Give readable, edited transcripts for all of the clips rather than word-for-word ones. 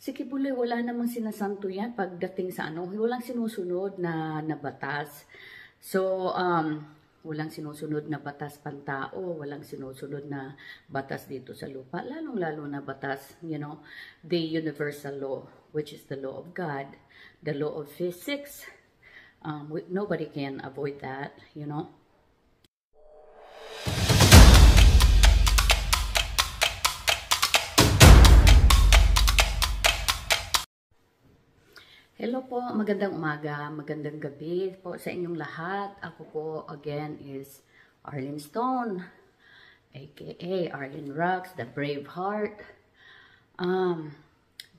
Si Kibuloy, wala namang sinasanto yan pagdating sa ano, walang sinusunod na batas. So, walang sinusunod na batas pantao, walang sinusunod na batas dito sa lupa, lalong-lalo na batas, the universal law, which is the law of God, the law of physics. Nobody can avoid that. Hello po, magandang umaga, magandang gabi po sa inyong lahat. Ako po again is Arlene Stone, aka Arlene Rocks, the Brave Heart.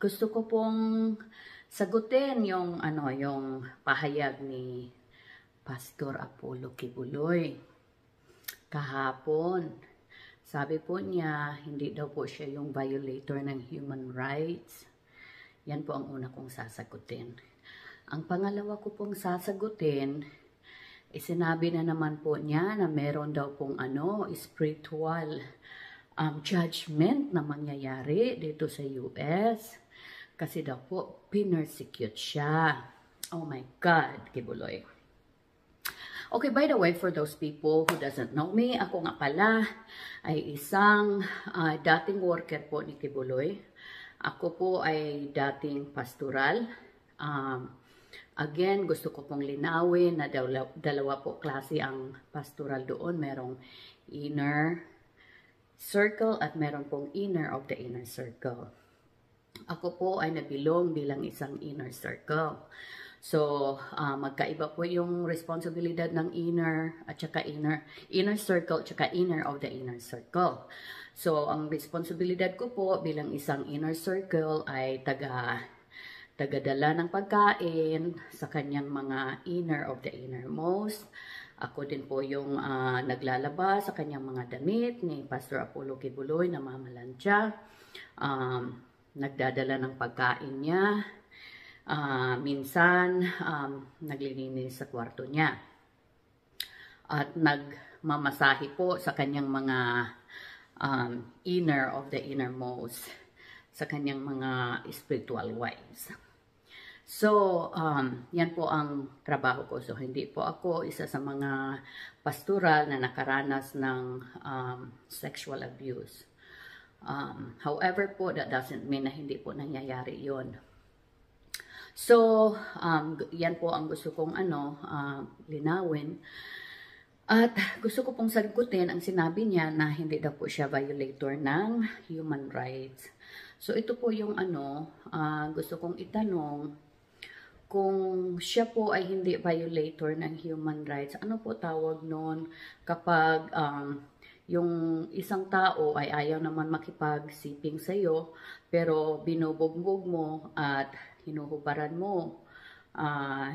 Gusto ko pong sagutin yung pahayag ni Pastor Apollo Kibuloy kahapon. Sabi po niya, hindi daw po siya yung violator ng human rights. Yan po ang una kong sasagutin. Ang pangalawa ko pong sasagutin, sinabi na naman po niya na meron daw pong spiritual judgment na mangyayari dito sa US. Kasi daw po, pinersecute siya. Oh my God, Kibuloy. Okay, by the way, for those people who doesn't know me, ako nga pala ay isang dating worker po ni Kibuloy. Ako po ay dating pastoral. Again, gusto ko pong linawin na dalawa po klase ang pastoral doon. Merong inner circle at meron pong inner of the inner circle. Ako po ay nabilong bilang isang inner circle. So, magkaiba po yung responsibilidad ng inner at saka inner circle at saka inner of the inner circle. So, ang responsibilidad ko po bilang isang inner circle ay tagadala ng pagkain sa kanyang mga inner of the innermost. Ako din po yung naglalaba sa kanyang mga damit ni Pastor Apollo Kibuloy na mamalansya. Nagdadala ng pagkain niya. Minsan, naglilinis sa kwarto niya. At nagmamasahe po sa kanyang mga inner of the innermost, sa kanyang mga spiritual wives. So, yan po ang trabaho ko. So, hindi po ako isa sa mga pastoral na nakaranas ng sexual abuse. However po, that doesn't mean na hindi po nangyayari yon. So, yan po ang gusto kong linawin. At gusto ko pong sagutin ang sinabi niya na hindi daw po siya violator ng human rights. So, ito po yung gusto kong itanong, kung siya po ay hindi violator ng human rights, ano po tawag nun kapag yung isang tao ay ayaw naman makipagsiping sa'yo, pero binubugbog mo at hinuhubaran mo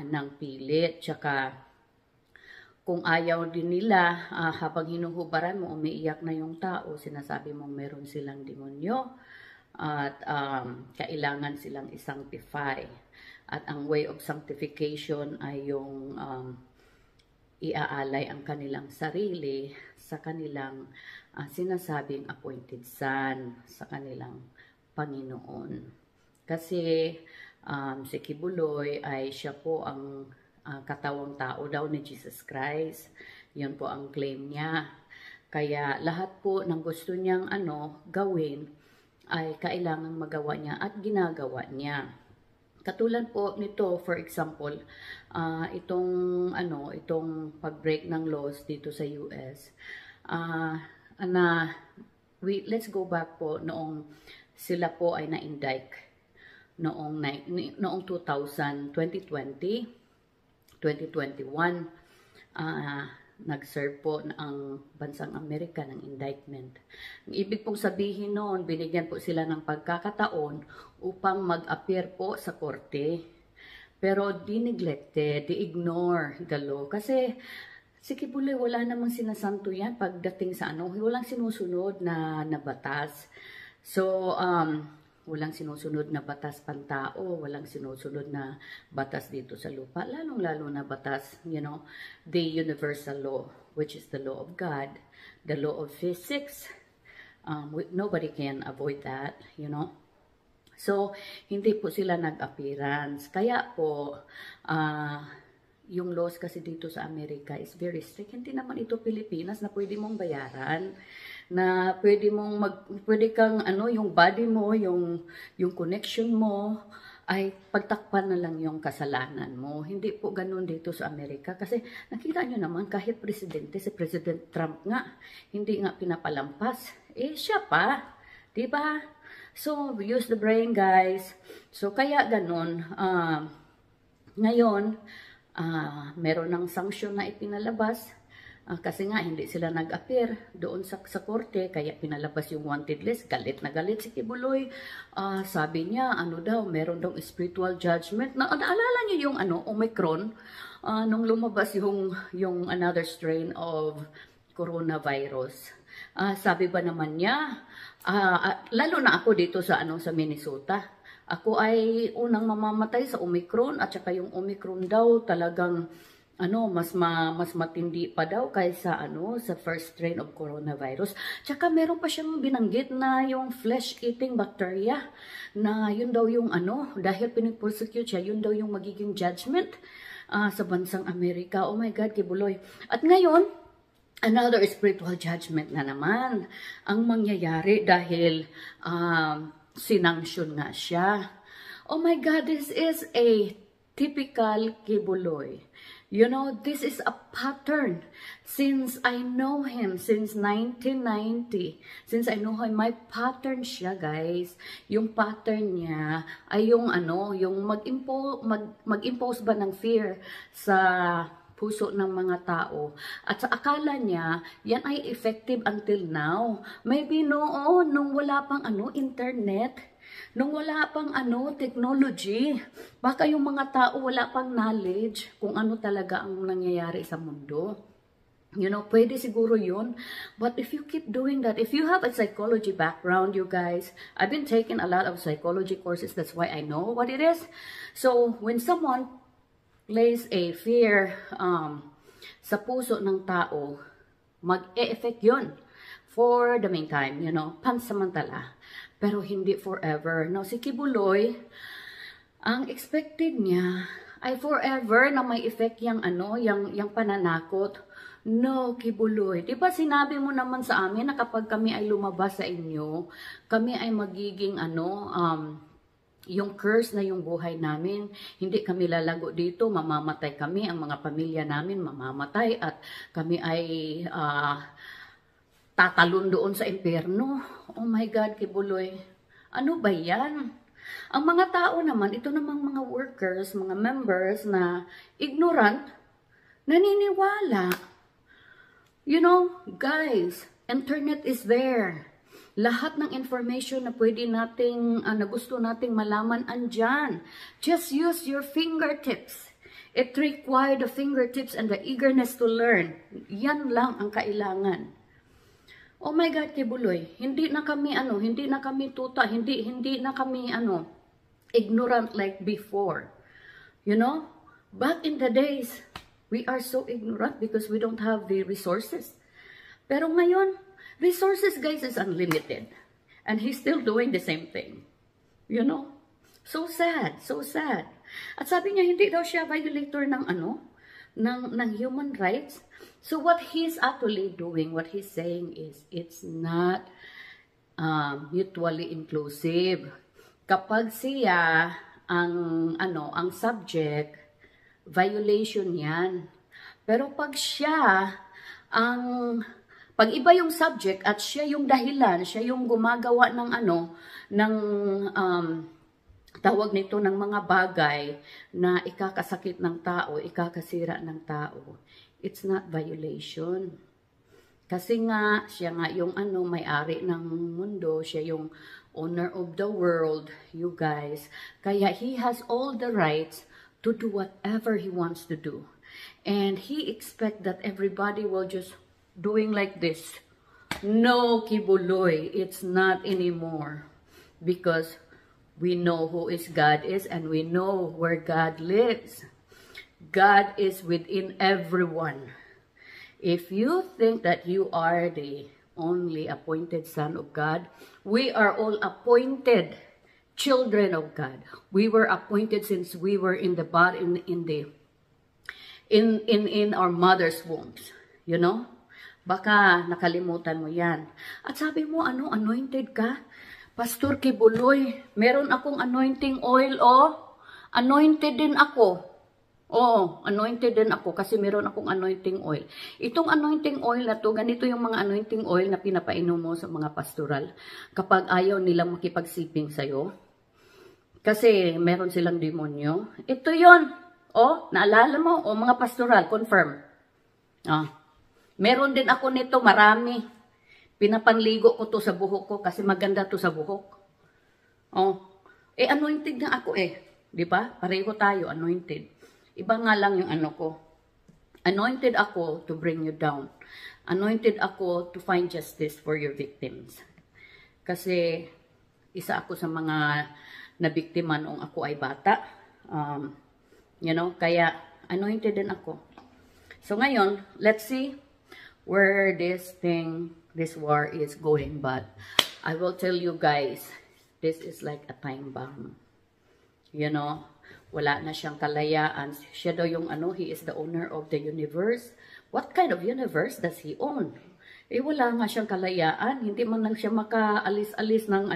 ng pilit, tsaka kung ayaw din nila, habang hinuhubaran mo, umiiyak na yung tao, sinasabi mong meron silang demonyo at kailangan silang i-sanctify. At ang way of sanctification ay yung iaalay ang kanilang sarili sa kanilang sinasabing appointed son, sa kanilang Panginoon. Kasi si Kibuloy ay siya po ang katawang tao daw ni Jesus Christ. Yun po ang claim niya. Kaya lahat po ng gusto niyang gawin ay kailangang magawa niya at ginagawa niya. Katulad po nito, for example, itong pag-break ng laws dito sa US. Let's go back po noong sila po ay na-indict noong 2021, nag-serve po ang bansang Amerika ng indictment. Ang ibig pong sabihin noon, binigyan po sila ng pagkakataon upang mag-appear po sa korte. Pero di-neglected, di-ignore the law. Kasi si Kibuloy, wala namang sinasanto yan pagdating sa walang sinusunod na batas. So, walang sinusunod na batas pantao, walang sinusunod na batas dito sa lupa, lalong-lalo na batas, the universal law, which is the law of God, the law of physics. Nobody can avoid that. So, hindi po sila nag-appearance. Kaya po, yung laws kasi dito sa Amerika is very strict. Hindi naman ito Pilipinas na pwede mong bayaran, na pwede kang yung body mo, yung connection mo ay pagtakpan na lang yung kasalanan mo. Hindi po ganun dito sa Amerika kasi nakita nyo naman kahit presidente, si President Trump nga, hindi nga pinapalampas. Siya pa, 'di ba? So, use the brain, guys. So, kaya ganun. Ngayon, meron ng sanction na ipinalabas. Kasi nga, hindi sila nag-appear doon sa korte. Kaya pinalabas yung wanted list. Galit na galit si Kibuloy. Sabi niya, meron daw spiritual judgment. Naalala niyo yung Omicron? Nung lumabas yung another strain of coronavirus. Sabi ba naman niya, lalo na ako dito sa Minnesota. Ako ay unang mamamatay sa Omicron at saka yung Omicron daw talagang mas matindi pa daw kaysa sa first strain of coronavirus. Tsaka meron pa siyang binanggit na yung flesh-eating bacteria na yun daw yung dahil pinipersecute siya, yun daw yung magiging judgment sa bansang Amerika. Oh my God, Kibuloy. At ngayon, another spiritual judgment na naman ang mangyayari dahil sinanction nga siya. Oh my God, this is a typical Kibuloy. You know, this is a pattern. Since I know him, since 1990, since I know him, may pattern siya, guys. Yung pattern niya ay yung mag-impose ba ng fear sa puso ng mga tao. At sa akala niya, yan ay effective until now. Maybe noon, nung wala pang internet, nung wala pang technology, baka yung mga tao wala pang knowledge kung ano talaga ang nangyayari sa mundo. You know, pwede siguro yun. But if you keep doing that, if you have a psychology background, you guys, I've been taking a lot of psychology courses, that's why I know what it is. So, when someone plays a fear sa puso ng tao, mag-e-effect yun for the meantime, you know, pansamantala. Pero hindi forever. Now, si Kibuloy, ang expected niya ay forever na may effect yung pananakot. No, Kibuloy. Diba sinabi mo naman sa amin na kapag kami ay lumabas sa inyo, kami ay magiging yung curse na yung buhay namin. Hindi kami lalago dito, mamamatay kami, ang mga pamilya namin mamamatay at kami ay tatalon doon sa impyerno. Oh my God, Kibuloy. Ano ba yan? Ang mga tao naman, ito namang mga workers, mga members na ignorant, naniniwala. You know, guys, internet is there. Lahat ng information na pwede nating, na gusto nating malaman, andyan. Just use your fingertips. It requires the fingertips and the eagerness to learn. Yan lang ang kailangan. Oh my God, Kibuloy, hindi na kami tuta, hindi na kami ignorant like before. You know, back in the days, we are so ignorant because we don't have the resources. Pero ngayon, resources, guys, is unlimited. And he's still doing the same thing. You know? So sad, so sad. At sabi niya, hindi daw siya violator ng ng human rights. So what he's actually doing, what he's saying is, it's not mutually inclusive. Kapag siya ang subject, violation yan. Pero pag siya pag iba yung subject at siya yung dahilan, siya yung gumagawa ng tawag nito ng mga bagay na ikakasakit ng tao, ikakasira ng tao, it's not violation. Kasi nga, siya nga yung may-ari ng mundo, siya yung owner of the world, you guys. Kaya he has all the rights to do whatever he wants to do. And he expects that everybody will just doing like this. No, Kibuloy, it's not anymore. Because we know who is God is and we know where God lives. God is within everyone. If you think that you are the only appointed son of God, we are all appointed children of God. We were appointed since we were in the body, in our mother's wombs. You know? Baka nakalimutan mo yan. At sabi mo, ano, anointed ka? Pastor Kibuloy, meron akong anointing oil, oh. Anointed din ako. Oo, anointed din ako kasi meron akong anointing oil. Itong anointing oil na to, ganito yung mga anointing oil na pinapainom mo sa mga pastoral kapag ayaw nilang makipagsiping sa'yo. Kasi meron silang demonyo. Ito yon. Oh, naalala mo? O mga pastoral, confirm. Meron din ako nito, marami. Pinapangligo ko to sa buhok ko kasi maganda to sa buhok. Oh, anointed na ako Di ba? Pareho tayo, anointed. Iba nga lang yung ano ko. Anointed ako to bring you down. Anointed ako to find justice for your victims. Kasi isa ako sa mga nabiktima noong ako ay bata. You know, kaya anointed din ako. So ngayon, let's see where this war is going. But I will tell you guys, this is like a time bomb. You know, wala na siyang kalayaan. Siya daw yung he is the owner of the universe. What kind of universe does he own? Wala nga siyang kalayaan. Hindi man lang siya makaalis-alis ng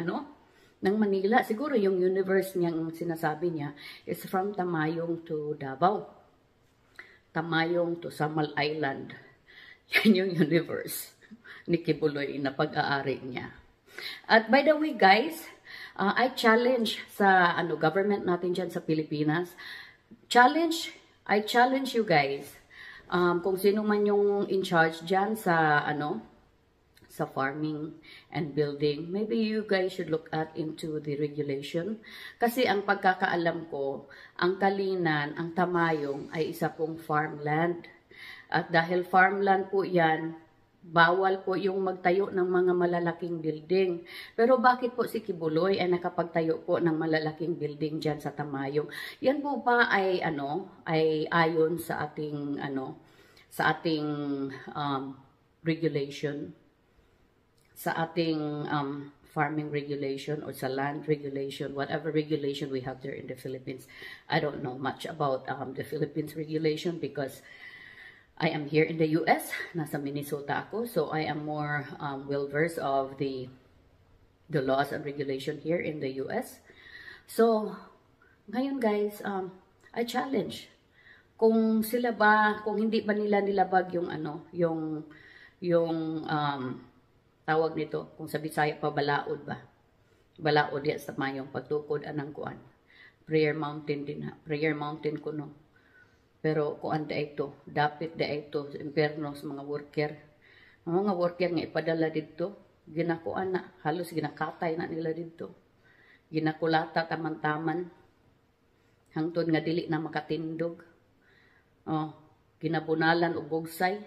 ng Manila. Siguro yung universe niyang sinasabi niya is from Tamayong to Davao. Tamayong to Samal Island. Yan yung universe ni Kibuloy na pag-aari niya. At by the way guys, I challenge sa government natin dyan sa Pilipinas. I challenge you guys. Kung sino man yung in charge dyan sa sa farming and building, maybe you guys should look into the regulation. Kasi ang pagkakaalam ko, ang Kalinan, ang Tamayong ay isa pong farmland. At dahil farmland po yan, bawal po yung magtayo ng mga malalaking building. Pero bakit po si Kibuloy ay nakapagtayo po ng malalaking building dyan sa Tamayong? Yan po ba ay ay ayon sa ating regulation, sa ating farming regulation or sa land regulation, whatever regulation we have there in the Philippines. I don't know much about the Philippines regulation because I am here in the US, nasa Minnesota ako, so I am more well-versed of the laws and regulation here in the US. So, ngayon guys, I challenge. Kung hindi ba nila nilabag yung tawag nito, kung sa Bisaya pa balaod ba? Balaod yan sa mayong pagtukod anang kuan. Prayer mountain din ha. Prayer mountain ko no. Pero kuan da ito, dapit da ito sa impyerno sa mga worker. Ang mga worker nga ipadala dito, ginakuan na, halos ginakatay na nila dito. Ginakulata taman-taman, hangtod nga dili na makatindog. Ginabunalan o bugsay,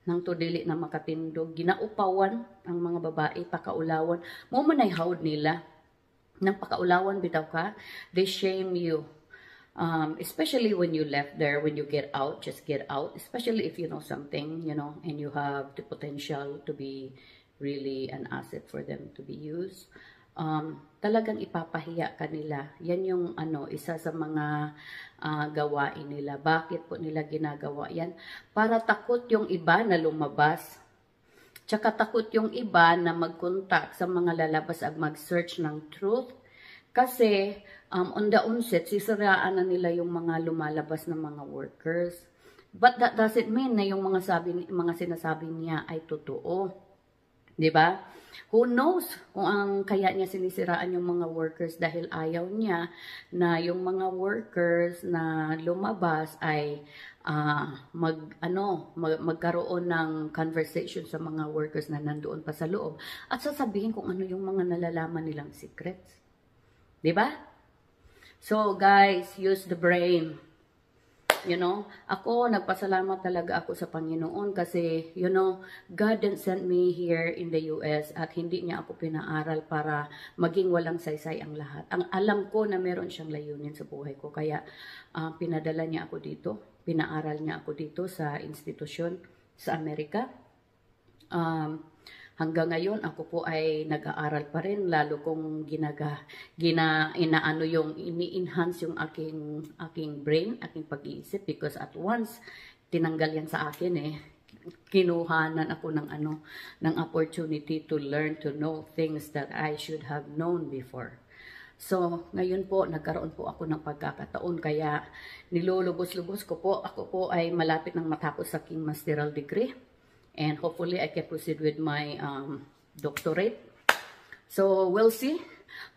hangtod dili na makatindog. Ginaupawan ang mga babae, pakaulawan. Mo man ay hawd nila, nang pakaulawan bitaw ka, they shame you. Especially when you left there, when you get out, just get out. Especially if you know something, and you have the potential to be really an asset for them to be used. Talagang ipapahiya ka nila. Yan yung isa sa mga gawain nila. Bakit po nila ginagawa yan? Para takot yung iba na lumabas. Tsaka takot yung iba na mag-contact sa mga lalabas at mag-search ng truth. Kasi, on the onset, sisiraan na nila yung mga lumalabas na mga workers. But that doesn't mean na yung mga sinasabi niya ay totoo. Diba? Who knows kung kaya niya sinisiraan yung mga workers dahil ayaw niya na yung mga workers na lumabas ay magkaroon ng conversation sa mga workers na nandoon pa sa loob at sasabihin kung ano yung mga nalalaman nilang secrets. Diba? So, guys, use the brain. Ako, nagpasalamat talaga ako sa Panginoon kasi, God didn't send me here in the US at hindi niya ako pinaaral para maging walang saysay ang lahat. Ang alam ko na meron siyang layunin sa buhay ko. Kaya, pinadala niya ako dito. Pinaaral niya ako dito sa institusyon sa Amerika. hanggang ngayon ako po ay nag-aaral pa rin, lalo kong inaano yung ini-enhance yung aking brain, aking pag-iisip, because at once tinanggal yan sa akin eh. Kinuhanan ako ng opportunity to learn, to know things that I should have known before. So, ngayon po, nagkaroon po ako ng pagkakataon, kaya nilulubos-lubos ko po. Ako po ay malapit ng matapos sa aking masteral degree. And hopefully, I can proceed with my doctorate. So, we'll see.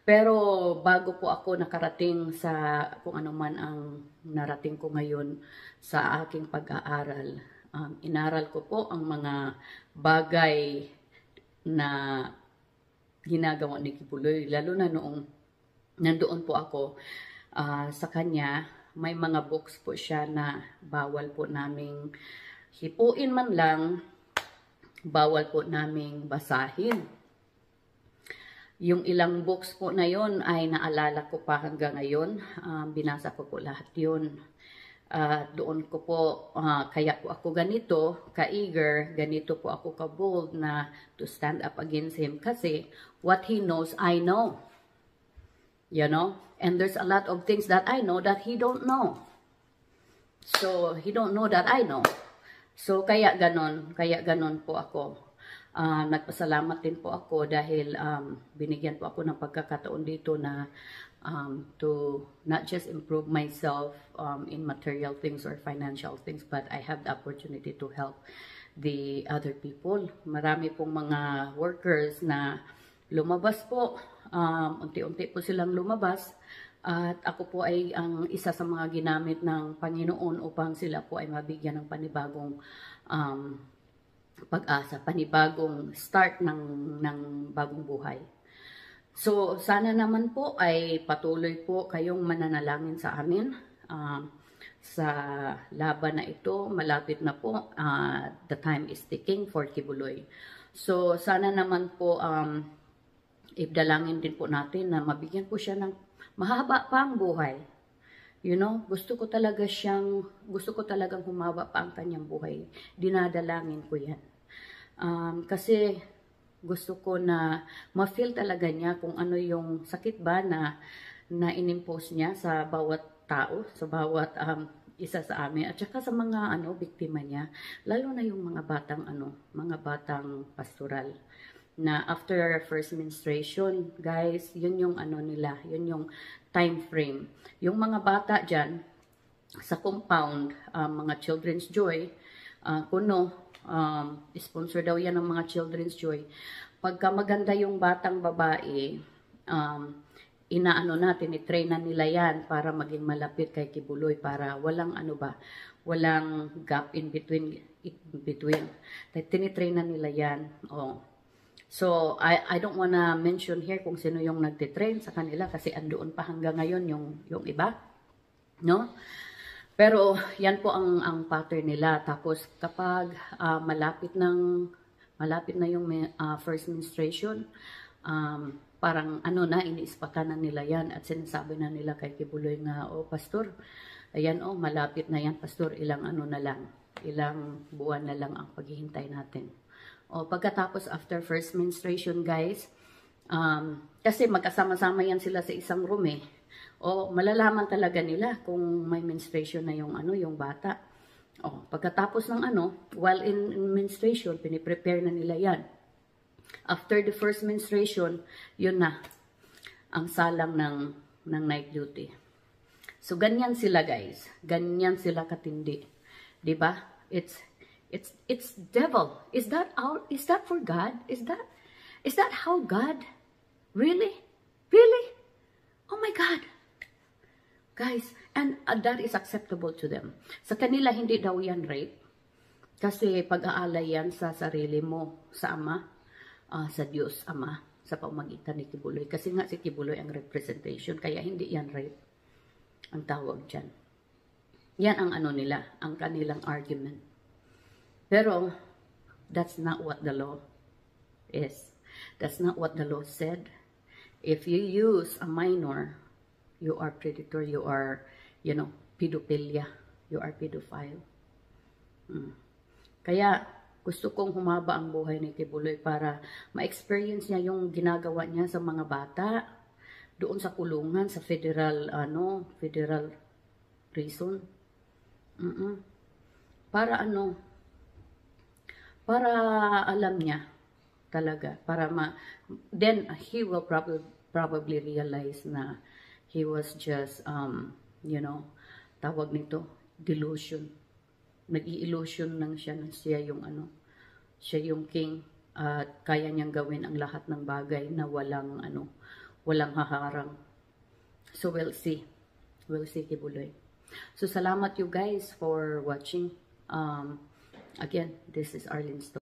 Pero, bago po ako nakarating sa kung ano man ang narating ko ngayon sa aking pag-aaral, inaral ko po ang mga bagay na ginagawa ni Kibuloy, lalo na noong nandoon po ako sa kanya. May mga books po siya na bawal po naming hipuin man lang, bawal po naming basahin. Yung ilang books po na yon ay naalala ko pa hanggang ngayon. Binasa ko po lahat yun. Doon ko po, kaya po ako ganito, ka-eager, ganito po ako ka-bold na to stand up against him. Kasi what he knows, I know. You know? And there's a lot of things that I know that he don't know. So, he don't know that I know. So, kaya ganon po ako. Nagpasalamat din po ako dahil binigyan po ako ng pagkakataon dito na to not just improve myself in material things or financial things, but I have the opportunity to help the other people. Marami pong mga workers na lumabas po, unti-unti po silang lumabas, at ako po ay ang isa sa mga ginamit ng Panginoon upang sila po ay mabigyan ng panibagong pag-asa, panibagong start ng bagong buhay. So, sana naman po ay patuloy po kayong mananalangin sa amin sa laban na ito. Malapit na po, the time is ticking for Kibuloy. So, sana naman po ibdalangin din po natin na mabigyan po siya ng mahaba pa ang buhay. You know, gusto ko talagang humaba pa ang kanyang buhay. Dinadalangin ko yan. Kasi gusto ko na ma-feel talaga niya kung ano yung sakit ba na inimpose niya sa bawat tao, sa bawat isa sa amin, at saka sa mga biktima niya, lalo na yung mga batang pastoral na after first menstruation, guys, yun yung nila, yun yung time frame. Yung mga bata dyan, sa compound, mga Children's Joy, sponsor daw yan ng mga Children's Joy. Pagka maganda yung batang babae, i-train na nila yan para maging malapit kay Kibuloy, para walang walang gap in between. Tinitrain na nila yan. So, I don't wanna mention here kung sino yung nagtitrain sa kanila kasi andoon pa hanggang ngayon yung iba. No? Pero, yan po ang pattern nila. Tapos, kapag malapit na yung first menstruation, parang iniispatan na nila yan at sinasabi na nila kay Kibuloy nga, Pastor, ayan malapit na yan, Pastor, ilang buwan na lang ang paghihintay natin. Pagkatapos after first menstruation, guys, kasi magkasama-sama yan sila sa isang room eh. Malalaman talaga nila kung may menstruation na yung bata. Pagkatapos ng while in menstruation, piniprepare na nila yan. After the first menstruation, yun na ang salang ng night duty. So, ganyan sila, guys. Ganyan sila katindi. Diba? It's devil. Is that for God? Is that how God? Really? Oh my God. Guys, and that is acceptable to them. Sa kanila, hindi daw yan rape. Kasi pag-aalay yan sa sarili mo, sa Ama, sa Diyos Ama, sa pamagitan ni Kibuloy. Kasi nga si Kibuloy ang representation, kaya hindi yan rape ang tawag dyan. Yan ang nila, ang kanilang argument. Pero, that's not what the law is. That's not what the law said. If you use a minor, you are predator, you are, pedophilia, you are pedophile. Kaya, Gusto kong humaba ang buhay ni Kibuloy para ma-experience niya yung ginagawa niya sa mga bata doon sa kulungan, sa federal prison. Para para alam niya talaga, then he will probably realize na he was just, tawag nito, delusion. Nag-i-illusion lang siya na siya yung king at kaya niyang gawin ang lahat ng bagay na walang haharang. So we'll see. We'll see, Kibuloy. So salamat you guys for watching. Again, this is Arlene's story.